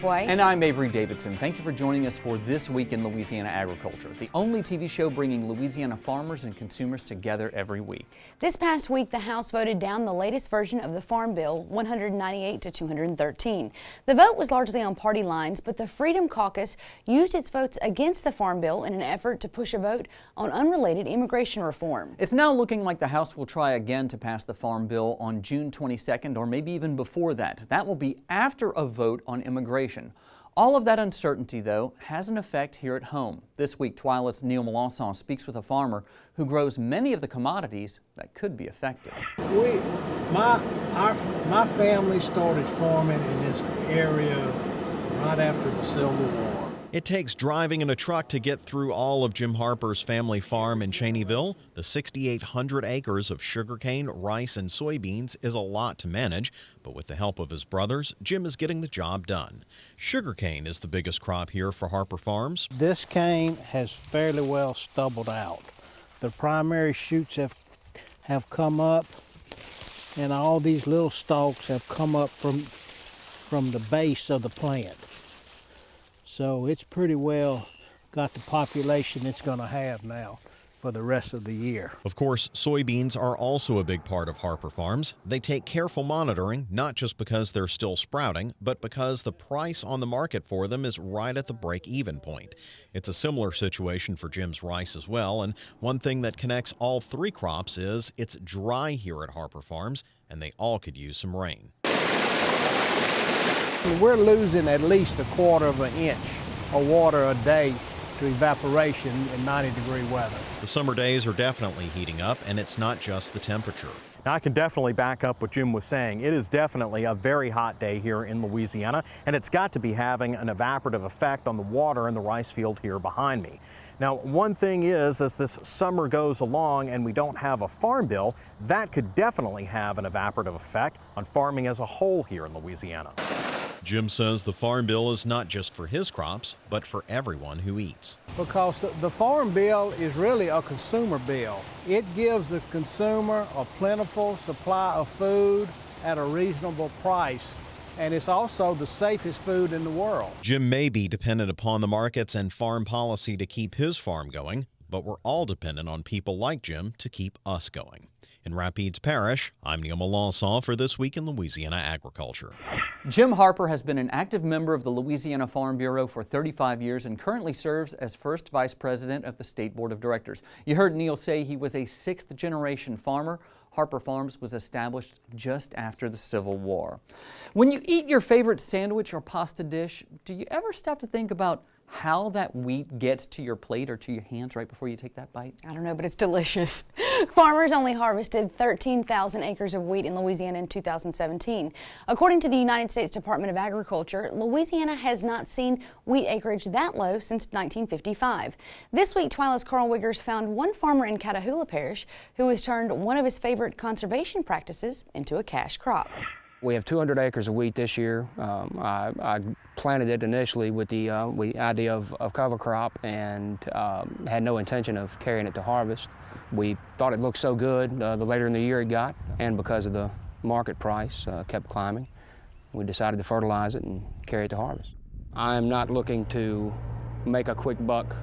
And I'm Avery Davidson. Thank you for joining us for This Week in Louisiana Agriculture, the only TV show bringing Louisiana farmers and consumers together every week. This past week, the House voted down the latest version of the Farm Bill, 198 to 213. The vote was largely on party lines, but the Freedom Caucus used its votes against the Farm Bill in an effort to push a vote on unrelated immigration reform. It's now looking like the House will try again to pass the Farm Bill on June 22nd or maybe even before that. That will be after a vote on immigration. All of that uncertainty, though, has an effect here at home. This week, TWILA's Neil Melanson speaks with a farmer who grows many of the commodities that could be affected. My family started farming in this area right after the Civil War. It takes driving in a truck to get through all of Jim Harper's family farm in Cheneyville. The 6,800 acres of sugarcane, rice, and soybeans is a lot to manage, but with the help of his brothers, Jim is getting the job done. Sugarcane is the biggest crop here for Harper Farms. This cane has fairly well stubbled out. The primary shoots have come up, and all these little stalks have come up from the base of the plant. So it's pretty well got the population it's going to have now for the rest of the year. Of course, soybeans are also a big part of Harper Farms. They take careful monitoring, not just because they're still sprouting, but because the price on the market for them is right at the break-even point. It's a similar situation for Jim's rice as well, and one thing that connects all three crops is it's dry here at Harper Farms, and they all could use some rain. We're losing at least 1/4 of an inch of water a day to evaporation in 90-degree weather. The summer days are definitely heating up, and it's not just the temperature. Now, I can definitely back up what Jim was saying. It is definitely a very hot day here in Louisiana, and it's got to be having an evaporative effect on the water in the rice field here behind me. Now, one thing is, as this summer goes along and we don't have a farm bill, that could definitely have an evaporative effect on farming as a whole here in Louisiana. Jim says the farm bill is not just for his crops, but for everyone who eats. Because the farm bill is really a consumer bill. It gives the consumer a plentiful supply of food at a reasonable price, and it's also the safest food in the world. Jim may be dependent upon the markets and farm policy to keep his farm going, but we're all dependent on people like Jim to keep us going. In Rapides Parish, I'm Neil Melanson for This Week in Louisiana Agriculture. Jim Harper has been an active member of the Louisiana Farm Bureau for 35 years and currently serves as first vice president of the State Board of Directors. You heard Neil say he was a sixth-generation farmer. Harper Farms was established just after the Civil War. When you eat your favorite sandwich or pasta dish, do you ever stop to think about how that wheat gets to your plate or to your hands right before you take that bite? I don't know, but it's delicious. Farmers only harvested 13,000 acres of wheat in Louisiana in 2017. According to the United States Department of Agriculture, Louisiana has not seen wheat acreage that low since 1955. This week, TWILA's Carl Wiggers found one farmer in Catahoula Parish who has turned one of his favorite conservation practices into a cash crop. We have 200 acres of wheat this year. I planted it initially with the idea of cover crop and had no intention of carrying it to harvest. We thought it looked so good the later in the year it got, and because of the market price kept climbing, we decided to fertilize it and carry it to harvest. I'm not looking to make a quick buck.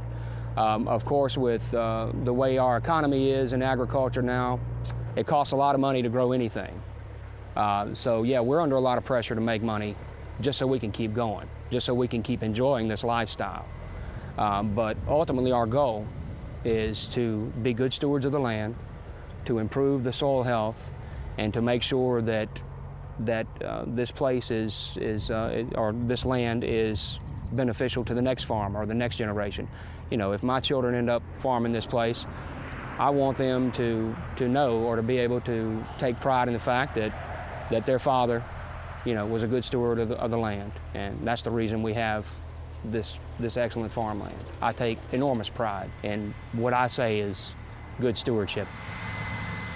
Of course, with the way our economy is in agriculture now, it costs a lot of money to grow anything. So yeah, we're under a lot of pressure to make money just so we can keep going, just so we can keep enjoying this lifestyle. But ultimately our goal is to be good stewards of the land, to improve the soil health, and to make sure that this place or this land is beneficial to the next farmer or the next generation. You know, if my children end up farming this place, I want them to know or to be able to take pride in the fact that their father, you know, was a good steward of the land, and that's the reason we have this excellent farmland. I take enormous pride in what I say is good stewardship.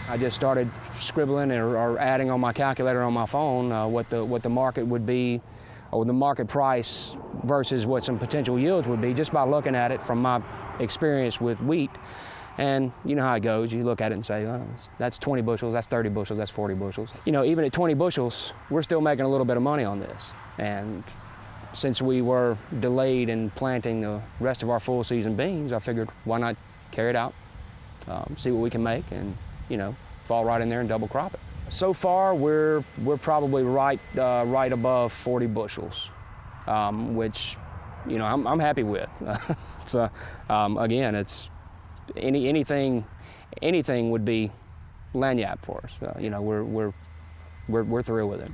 I just started scribbling or adding on my calculator on my phone what the market would be, or the market price versus what some potential yields would be, just by looking at it from my experience with wheat. And you know how it goes. You look at it and say, oh, that's 20 bushels, that's 30 bushels, that's 40 bushels. You know, even at 20 bushels, we're still making a little bit of money on this. And since we were delayed in planting the rest of our full season beans, I figured why not carry it out, see what we can make, and you know, fall right in there and double crop it. So far, we're probably right above 40 bushels, which, you know, I'm happy with. So again, it's anything would be lagniappe for us. You know, we're thrilled with it.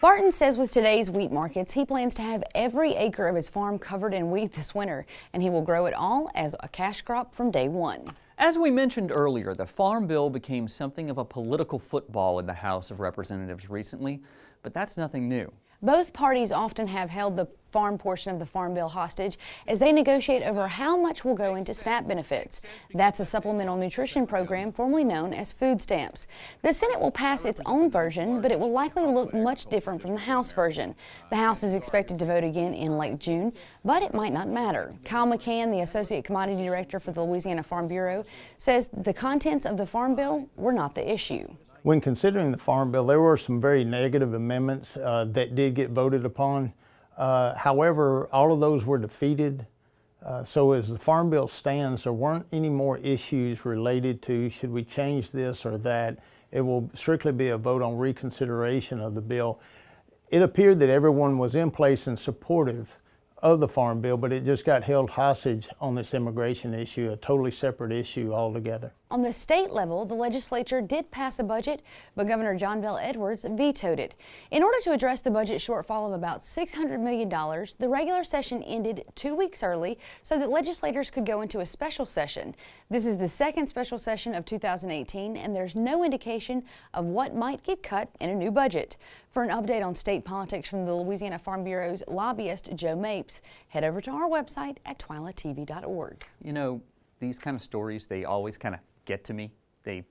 Barton says with today's wheat markets, he plans to have every acre of his farm covered in wheat this winter, and he will grow it all as a cash crop from day one. As we mentioned earlier, the Farm Bill became something of a political football in the House of Representatives recently, but that's nothing new. Both parties often have held the farm portion of the Farm Bill hostage as they negotiate over how much will go into SNAP benefits. That's a supplemental nutrition program formerly known as food stamps. The Senate will pass its own version, but it will likely look much different from the House version. The House is expected to vote again in late June, but it might not matter. Kyle McCann, the Associate Commodity Director for the Louisiana Farm Bureau, says the contents of the Farm Bill were not the issue. When considering the Farm Bill, there were some very negative amendments that did get voted upon. However, all of those were defeated. So as the Farm Bill stands, there weren't any more issues related to should we change this or that. It will strictly be a vote on reconsideration of the bill. It appeared that everyone was in place and supportive of the Farm Bill, but it just got held hostage on this immigration issue, a totally separate issue altogether. On the state level, the legislature did pass a budget, but Governor John Bel Edwards vetoed it. In order to address the budget shortfall of about $600 million, the regular session ended 2 weeks early so that legislators could go into a special session. This is the second special session of 2018, and there's no indication of what might get cut in a new budget. For an update on state politics from the Louisiana Farm Bureau's lobbyist, Joe Mapes, head over to our website at twilatv.org. You know, these kind of stories, they always kind of get to me. They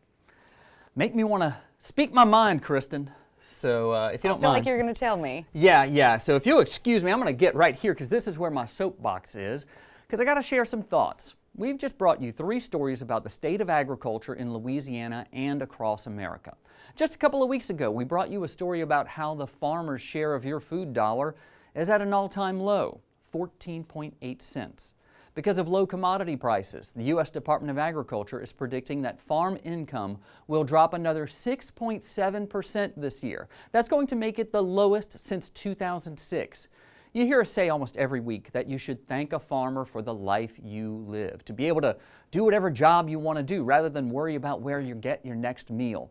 make me want to speak my mind, Kristen. So if you don't mind. I feel like you're going to tell me. Yeah. So if you'll excuse me, I'm going to get right here because this is where my soapbox is, because I got to share some thoughts. We've just brought you 3 stories about the state of agriculture in Louisiana and across America. Just a couple of weeks ago, we brought you a story about how the farmer's share of your food dollar is at an all-time low, 14.8 cents. Because of low commodity prices, the U.S. Department of Agriculture is predicting that farm income will drop another 6.7% this year. That's going to make it the lowest since 2006. You hear us say almost every week that you should thank a farmer for the life you live, to be able to do whatever job you want to do rather than worry about where you get your next meal.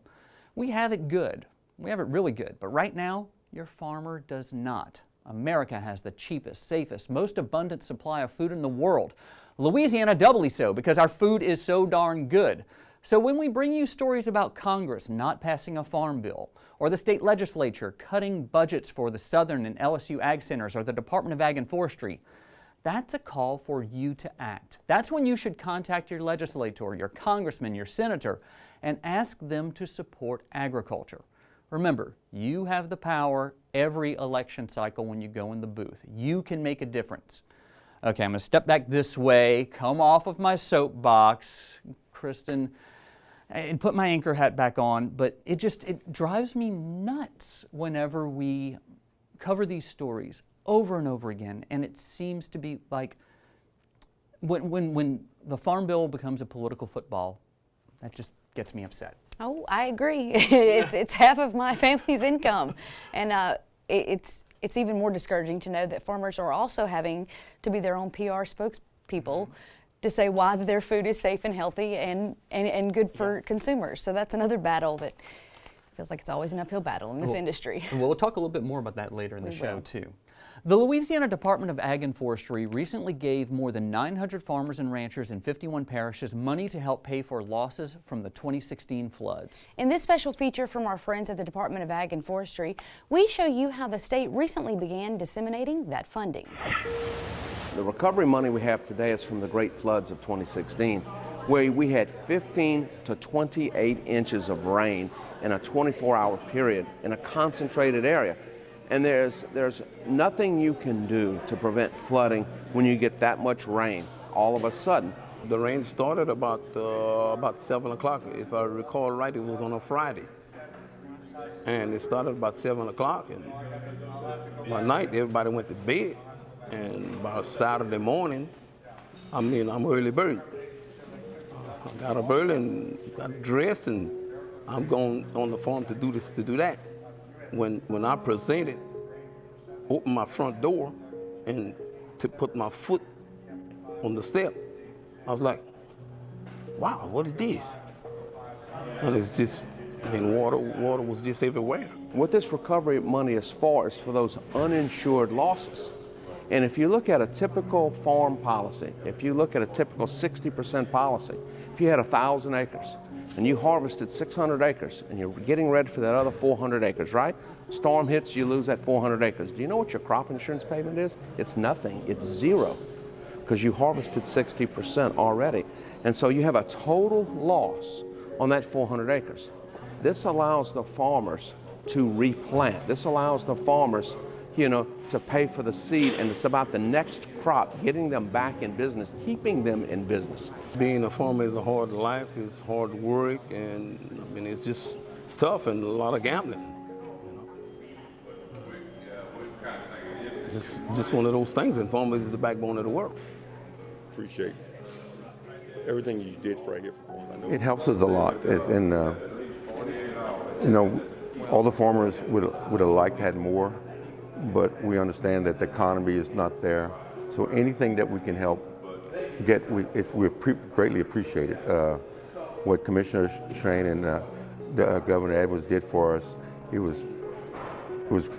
We have it good. We have it really good. But right now, your farmer does not. America has the cheapest, safest, most abundant supply of food in the world. Louisiana doubly so because our food is so darn good. So when we bring you stories about Congress not passing a farm bill, or the state legislature cutting budgets for the Southern and LSU Ag Centers or the Department of Ag and Forestry, that's a call for you to act. That's when you should contact your legislator, your congressman, your senator, and ask them to support agriculture. Remember, you have the power every election cycle when you go in the booth. You can make a difference. Okay, I'm going to step back this way, come off of my soapbox, Kristen, and put my anchor hat back on, but it drives me nuts whenever we cover these stories over and over again, and it seems to be like when the Farm Bill becomes a political football, that just gets me upset. Oh, I agree. It's half of my family's income, and it's even more discouraging to know that farmers are also having to be their own PR spokespeople to say why their food is safe and healthy and good for consumers. So that's another battle that feels like it's always an uphill battle in this industry. Well, we'll talk a little bit more about that later in the show, too. The Louisiana Department of Ag and Forestry recently gave more than 900 farmers and ranchers in 51 parishes money to help pay for losses from the 2016 floods. In this special feature from our friends at the Department of Ag and Forestry, we show you how the state recently began disseminating that funding. The recovery money we have today is from the great floods of 2016. where we had 15 to 28 inches of rain in a 24-hour period in a concentrated area. And there's nothing you can do to prevent flooding when you get that much rain all of a sudden. The rain started about 7 o'clock. If I recall right, it was on a Friday. And it started about 7 o'clock, and by night everybody went to bed. And about Saturday morning, I'm early bird. I got up early and got dressed, and I'm going on the farm to do this, to do that. When I presented, opened my front door, and to put my foot on the step, I was like, wow, what is this? And it's just, water was just everywhere. What this recovery money is for is for those uninsured losses. And if you look at a typical farm policy, if you look at a typical 60% policy, if you had 1,000 acres and you harvested 600 acres and you're getting ready for that other 400 acres, right? Storm hits, you lose that 400 acres. Do you know what your crop insurance payment is? It's nothing, it's zero, because you harvested 60% already. And so you have a total loss on that 400 acres. This allows the farmers to replant. This allows the farmers, to pay for the seed, and it's about the next crop, getting them back in business, keeping them in business. Being a farmer is a hard life, it's hard work, and it's tough and a lot of gambling. Just one of those things, and farmers is the backbone of the world. Appreciate everything you did for here for farmers. It helps us a lot, and all the farmers would have liked to had more, but we understand that the economy is not there. So anything that we can help get, we greatly appreciate it. What Commissioner Shane and Governor Edwards did for us, it was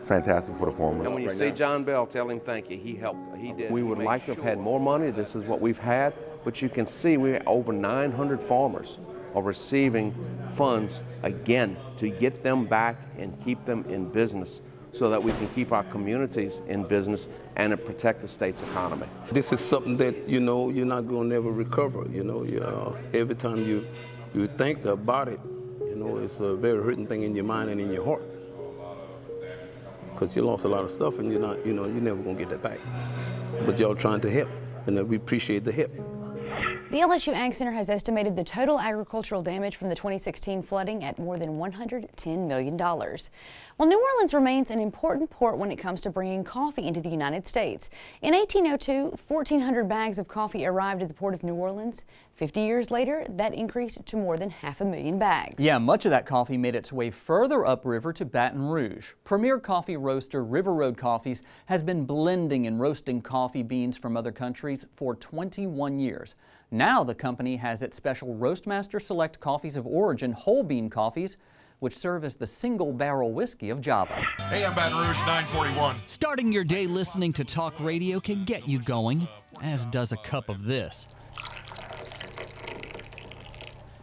fantastic for the farmers. And when you see John Bell, tell him thank you. He helped. He did. We would like to have had more money. This is what we've had, but you can see we have over 900 farmers are receiving funds again to get them back and keep them in business, so that we can keep our communities in business and protect the state's economy. This is something that you're not going to never recover. Every time you think about it, it's a very hurting thing in your mind and in your heart, because you lost a lot of stuff, and you're never going to get that back. But y'all trying to help, and we appreciate the help. The LSU Ag Center has estimated the total agricultural damage from the 2016 flooding at more than $110 million. Well, New Orleans remains an important port when it comes to bringing coffee into the United States. In 1802, 1,400 bags of coffee arrived at the port of New Orleans. 50 years later, that increased to more than 500,000 bags. Yeah, much of that coffee made its way further upriver to Baton Rouge. Premier coffee roaster River Road Coffees has been blending and roasting coffee beans from other countries for 21 years. Now the company has its special Roastmaster Select Coffees of Origin whole bean coffees, which serve as the single barrel whiskey of Java. AM Baton Rouge 941. Starting your day listening to talk radio can get you going, as does a cup of this.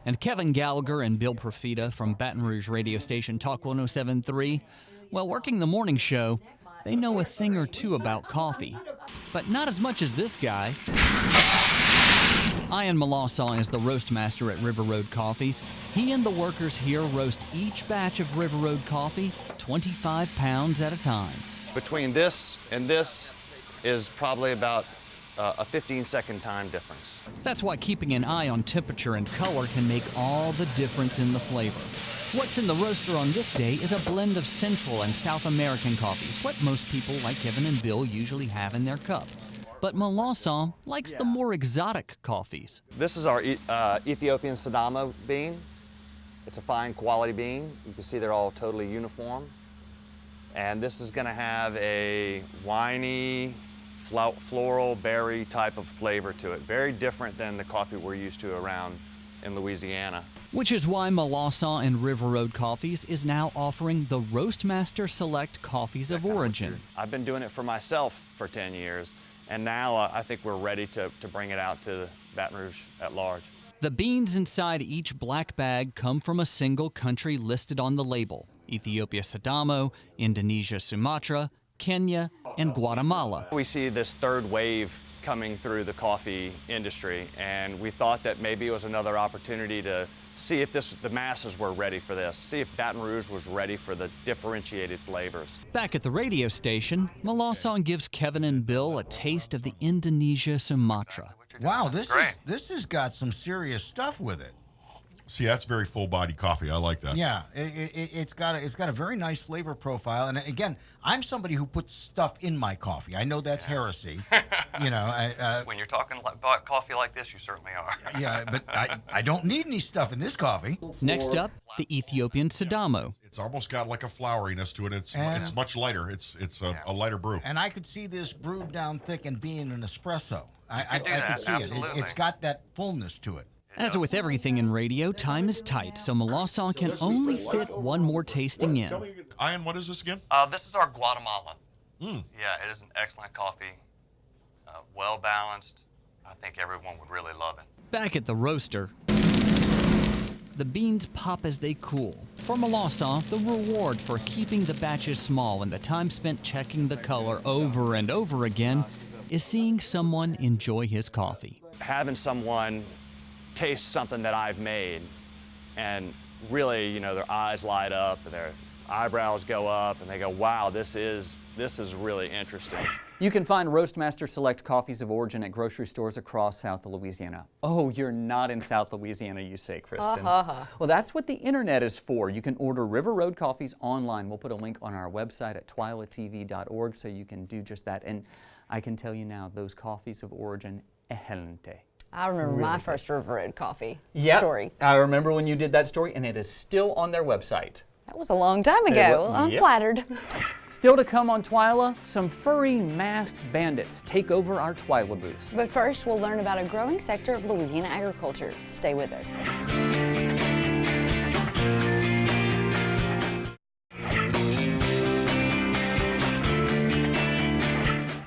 And Kevin Gallagher and Bill Profita from Baton Rouge radio station Talk 107.3, while working the morning show, they know a thing or two about coffee, but not as much as this guy. Ian Malassaw is the roast master at River Road Coffees. He and the workers here roast each batch of River Road coffee 25 pounds at a time. Between this and this is probably about a 15-second time difference. That's why keeping an eye on temperature and color can make all the difference in the flavor. What's in the roaster on this day is a blend of Central and South American coffees, what most people like Kevin and Bill usually have in their cup. But Malassaw likes the more exotic coffees. This is our Ethiopian Sidamo bean. It's a fine quality bean. You can see they're all totally uniform. And this is gonna have a winey, floral, berry type of flavor to it. Very different than the coffee we're used to around in Louisiana. Which is why Malassaw and River Road Coffees is now offering the Roastmaster Select Coffees of Origin. I've been doing it for myself for 10 years. And now I think we're ready to bring it out to Baton Rouge at large. The beans inside each black bag come from a single country listed on the label: Ethiopia Sidamo, Indonesia Sumatra, Kenya, and Guatemala. We see this third wave coming through the coffee industry, and we thought that maybe it was another opportunity to see if the masses were ready for this, see if Baton Rouge was ready for the differentiated flavors. Back at the radio station, Malasan gives Kevin and Bill a taste of the Indonesia Sumatra. Wow, this has got some serious stuff with it. See, that's very full-body coffee. I like that. Yeah, it's got a very nice flavor profile. And again, I'm somebody who puts stuff in my coffee. I know that's heresy. You know, when you're talking about coffee like this, you certainly are. Yeah, but I don't need any stuff in this coffee. Next up, the Ethiopian Sidamo. It's almost got like a floweriness to it. It's much lighter. It's a lighter brew. And I could see this brewed down thick and being an espresso. I could see it. It's got that fullness to it. As with everything in radio, time is tight, so Malasan can only fit one more tasting in. Ian, what is this again? This is our Guatemalan. Yeah, it is an excellent coffee, well balanced. I think everyone would really love it. Back at the roaster, the beans pop as they cool. For Malasan, the reward for keeping the batches small and the time spent checking the color over and over again is seeing someone enjoy his coffee. Having someone taste something that I've made and really, you know, their eyes light up and their eyebrows go up and they go, wow, this is really interesting. You can find Roastmaster Select coffees of origin at grocery stores across South Louisiana. Oh, you're not in South Louisiana, you say, Kristen. Well, that's what the internet is for. You can order River Road coffees online. We'll put a link on our website at twilatv.org so you can do just that. And I can tell you now, those coffees of origin, excelente. I remember my first River Road coffee story. I remember when you did that story, and it is still on their website. That was a long time ago. I'm flattered. Still to come on TWILA, some furry masked bandits take over our TWILA booth. But first, we'll learn about a growing sector of Louisiana agriculture. Stay with us.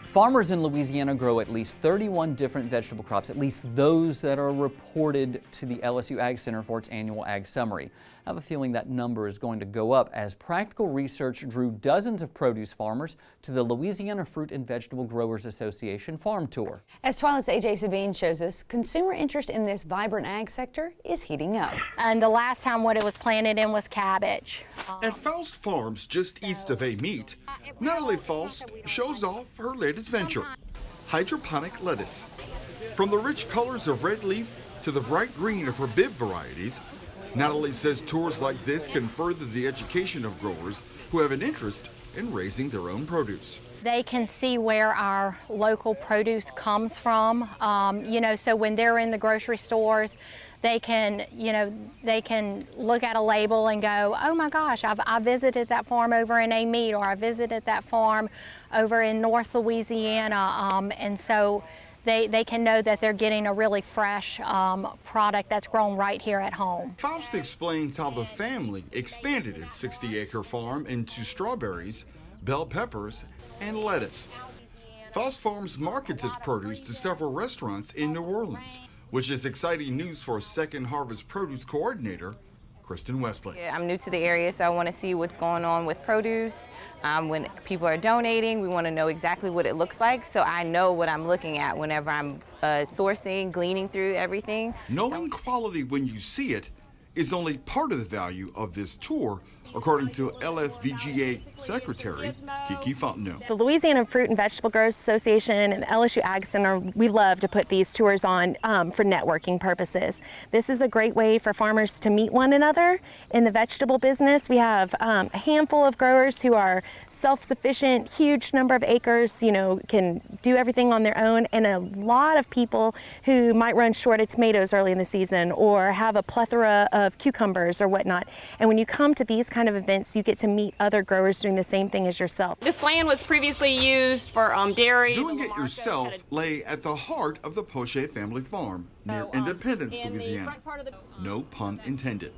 Farmers in Louisiana grow at least 31 different vegetable crops, at least those that are reported to the LSU Ag Center for its annual Ag Summary. I have a feeling that number is going to go up as practical research drew dozens of produce farmers to the Louisiana Fruit and Vegetable Growers Association Farm Tour. As TWILA's AJ Sabine shows us, consumer interest in this vibrant ag sector is heating up. And the last time what it was planted in was cabbage. At Faust Farms, just east of A-Meat, Natalie Faust shows off her latest venture, hydroponic lettuce. From the rich colors of red leaf to the bright green of her bib varieties, Natalie says tours like this can further the education of growers who have an interest in raising their own produce. They can see where our local produce comes from, so when they're in the grocery stores, they can look at a label and go, oh my gosh, I visited that farm over in A-Meat, or I visited that farm over in North Louisiana, and so they can know that they're getting a really fresh product that's grown right here at home. Faust explains how the family expanded its 60-acre farm into strawberries, bell peppers, and lettuce. Faust Farms markets its produce to several restaurants in New Orleans, which is exciting news for Second Harvest Produce Coordinator, Kristen Wesley. I'm new to the area, so I want to see what's going on with produce. When people are donating, we want to know exactly what it looks like, so I know what I'm looking at whenever I'm sourcing, gleaning through everything. Knowing quality when you see it is only part of the value of this tour, according to LFVGA Secretary Kiki Fontenot. The Louisiana Fruit and Vegetable Growers Association and the LSU Ag Center, we love to put these tours on for networking purposes. This is a great way for farmers to meet one another. In the vegetable business, we have a handful of growers who are self-sufficient, huge number of acres, can do everything on their own, and a lot of people who might run short of tomatoes early in the season or have a plethora of cucumbers or whatnot. And when you come to these kind of events, you get to meet other growers doing the same thing as yourself. This land was previously used for dairy. Doing it yourself lay at the heart of the Pochet family farm near Independence, Louisiana. No pun intended.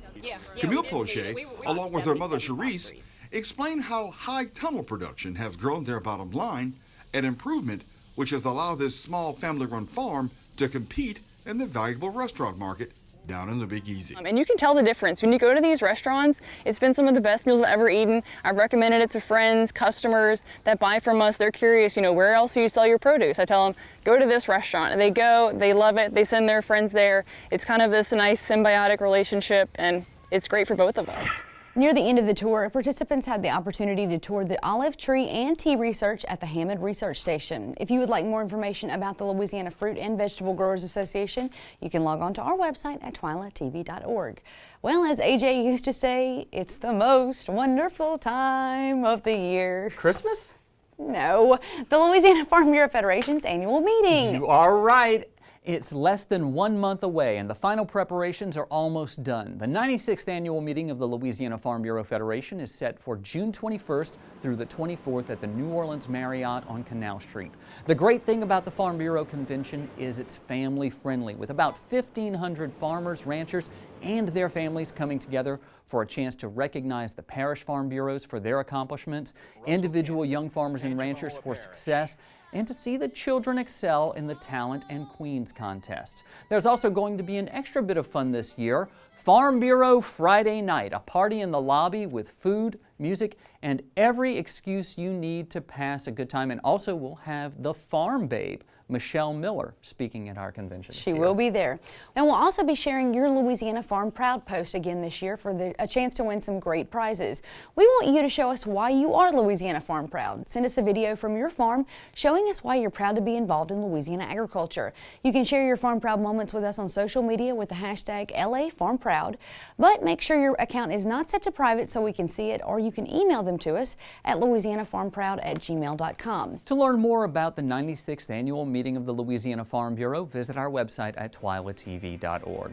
Camille Pochet, along with her mother Cherise, explain how high tunnel production has grown their bottom line, an improvement which has allowed this small family-run farm to compete in the valuable restaurant market down in the Big Easy. And you can tell the difference. When you go to these restaurants, it's been some of the best meals I've ever eaten. I've recommended it to friends, customers that buy from us. They're curious, where else do you sell your produce? I tell them, go to this restaurant. And they go, they love it, they send their friends there. It's kind of this nice symbiotic relationship, and it's great for both of us. Near the end of the tour, participants had the opportunity to tour the olive tree and tea research at the Hammond Research Station. If you would like more information about the Louisiana Fruit and Vegetable Growers Association, you can log on to our website at twilatv.org. Well, as AJ used to say, it's the most wonderful time of the year. Christmas? No, the Louisiana Farm Bureau Federation's annual meeting. You are right. It's less than 1 month away, and the final preparations are almost done. The 96th annual meeting of the Louisiana Farm Bureau Federation is set for June 21st through the 24th at the New Orleans Marriott on Canal Street. The great thing about the Farm Bureau Convention is it's family-friendly, with about 1,500 farmers, ranchers, and their families coming together for a chance to recognize the parish farm bureaus for their accomplishments, individual young farmers and ranchers for success, and to see the children excel in the Talent and Queens contests. There's also going to be an extra bit of fun this year, Farm Bureau Friday night, a party in the lobby with food, music, and every excuse you need to pass a good time. And also we'll have the Farm Babe, Michelle Miller, speaking at our convention. She will be there. And we'll also be sharing your Louisiana Farm Proud post again this year for a chance to win some great prizes. We want you to show us why you are Louisiana Farm Proud. Send us a video from your farm showing us why you're proud to be involved in Louisiana agriculture. You can share your Farm Proud moments with us on social media with the hashtag LAFarmProud, but make sure your account is not set to private so we can see it, or you can email them to us at louisianafarmproud@gmail.com. To learn more about the 96th annual meeting of the Louisiana Farm Bureau, visit our website at twilatv.org.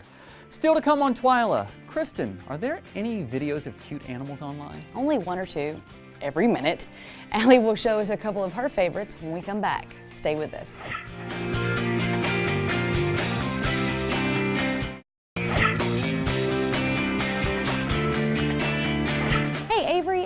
Still to come on TWILA, Kristen, are there any videos of cute animals online? Only 1 or 2 every minute. Allie will show us a couple of her favorites when we come back. Stay with us.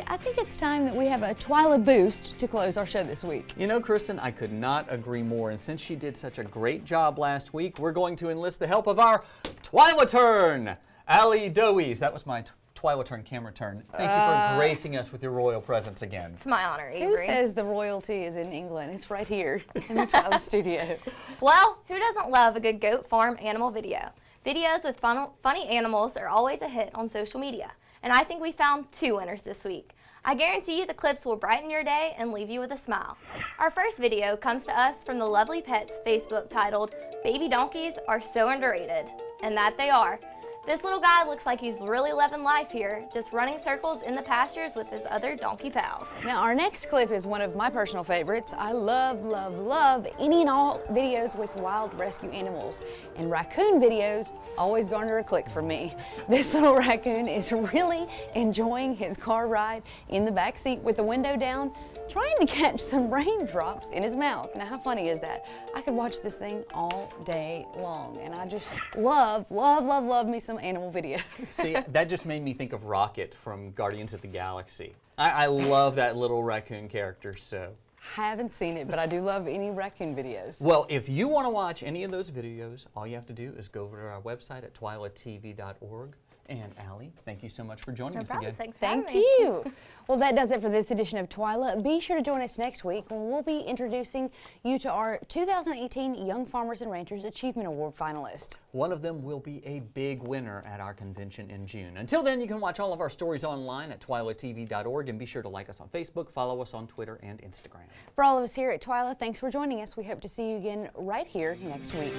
I think it's time that we have a TWILA boost to close our show this week. You know, Kristen, I could not agree more. And since she did such a great job last week, we're going to enlist the help of our TWILA turn, Allie Dowies. That was my TWILA turn camera turn. Thank you for gracing us with your royal presence again. It's my honor, Avery. Who says the royalty is in England? It's right here in the TWILA studio. Well, who doesn't love a good goat farm animal video? Videos with funny animals are always a hit on social media. And I think we found 2 winners this week. I guarantee you the clips will brighten your day and leave you with a smile. Our first video comes to us from the Lovely Pets Facebook titled, "Baby Donkeys Are So Underrated." And that they are. This little guy looks like he's really loving life here, just running circles in the pastures with his other donkey pals. Now our next clip is one of my personal favorites. I love, love, love any and all videos with wild rescue animals. And raccoon videos always garner a click for me. This little raccoon is really enjoying his car ride in the back seat with the window down, trying to catch some raindrops in his mouth. Now, how funny is that? I could watch this thing all day long, and I just love, love, love, love me some animal videos. See, that just made me think of Rocket from Guardians of the Galaxy. I love that little raccoon character, so. Haven't seen it, but I do love any raccoon videos. Well, if you want to watch any of those videos, all you have to do is go over to our website at twilatv.org. And Allie, thank you so much for joining us again. Thank you. Well, that does it for this edition of TWILA. Be sure to join us next week when we'll be introducing you to our 2018 Young Farmers and Ranchers Achievement Award finalists. One of them will be a big winner at our convention in June. Until then, you can watch all of our stories online at twilatv.org, and be sure to like us on Facebook, follow us on Twitter and Instagram. For all of us here at TWILA, thanks for joining us. We hope to see you again right here next week.